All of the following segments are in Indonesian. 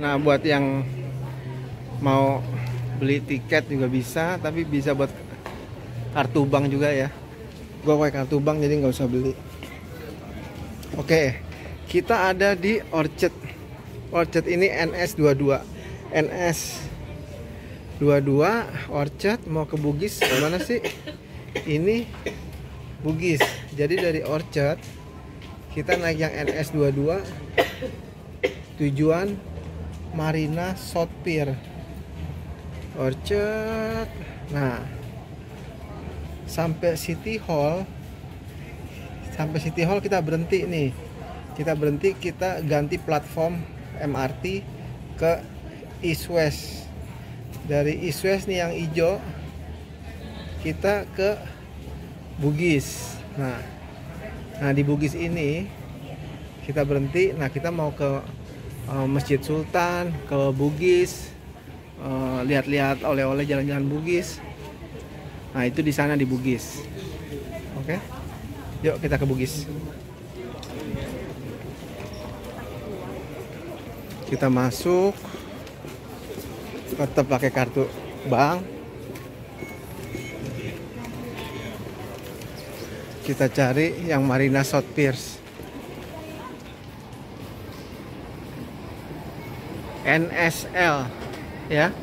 Nah, buat yang mau beli tiket juga bisa, tapi bisa buat kartu bank juga ya. Gua pakai kartu bank jadi nggak usah beli. Oke, kita ada di Orchard. Orchard ini NS22. NS22 Orchard mau ke Bugis gimana sih? Ini Bugis. Jadi dari Orchard kita naik yang NS22 tujuan Marina South Pier. Orchard. Nah, sampai City Hall kita berhenti nih. Kita ganti platform MRT ke East West. Dari East West nih yang hijau kita ke Bugis. Nah di Bugis ini kita berhenti. Nah, kita mau ke Masjid Sultan, ke Bugis, lihat-lihat oleh-oleh, jalan-jalan Bugis. Nah, itu di sana di Bugis. Oke, yuk kita ke Bugis. Kita masuk, tetap pakai kartu bank. Kita cari yang Marina South Pier. NSL ya.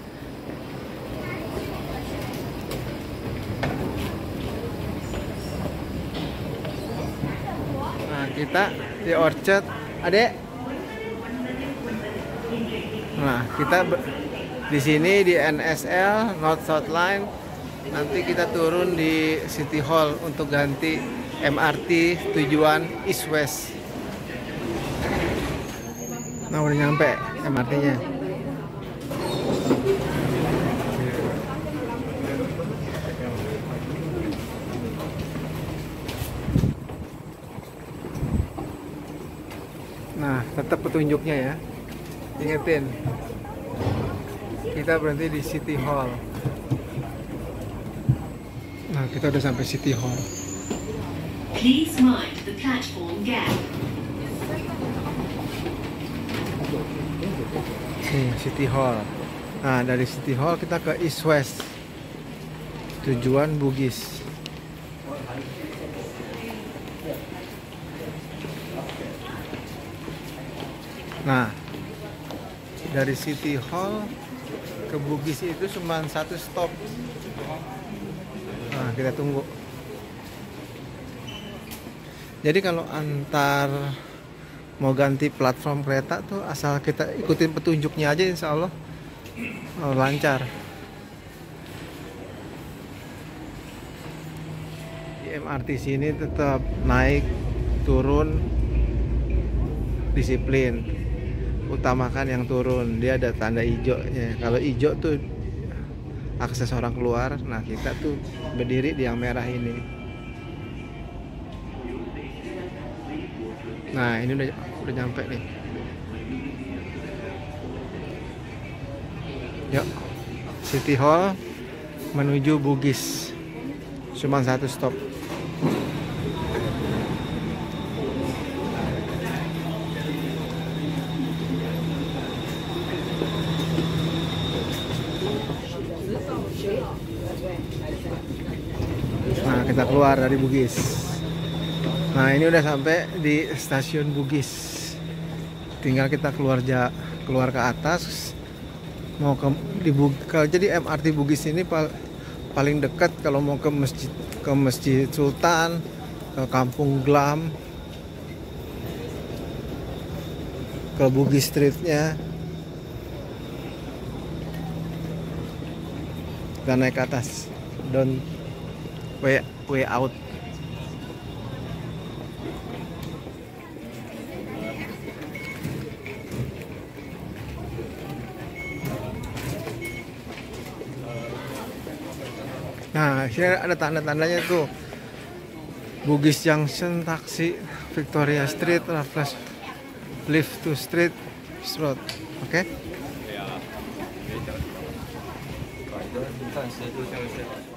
Nah, kita di Orchard, Adek. Nah, kita di sini di NSL North South Line. Nanti kita turun di City Hall untuk ganti MRT tujuan East West. Nah, udah nyampe MRT-nya. Nah, tetap petunjuknya ya. Ingetin, kita berhenti di City Hall. Nah, kita udah sampai City Hall. Please mind the platform gap. Nih, City Hall. Nah, dari City Hall kita ke East West. Tujuan Bugis. Nah, dari City Hall ke Bugis itu cuma satu stop. Nah, kita tunggu. Jadi kalau antar mau ganti platform kereta tuh asal kita ikutin petunjuknya aja, insya Allah lancar. Di MRT sini tetap naik turun disiplin, utamakan yang turun. Dia ada tanda hijaunya. Kalau hijau tuh akses orang keluar. Nah, kita tuh berdiri di yang merah ini. Nah, ini udah nyampe nih. Yuk, City Hall menuju Bugis. Cuma satu stop. Nah, kita keluar dari Bugis. Nah, ini udah sampai di stasiun Bugis. Tinggal kita keluar ke atas. Mau jadi MRT Bugis ini paling dekat kalau mau ke Masjid Sultan, ke Kampung Glam, ke Bugis Streetnya. Kita naik ke atas. Way out. Nah, sini ada tanda-tandanya tuh. Bugis Junction, taksi, Victoria Street, Raffles, Lift to Street, Road. Oke? Okay?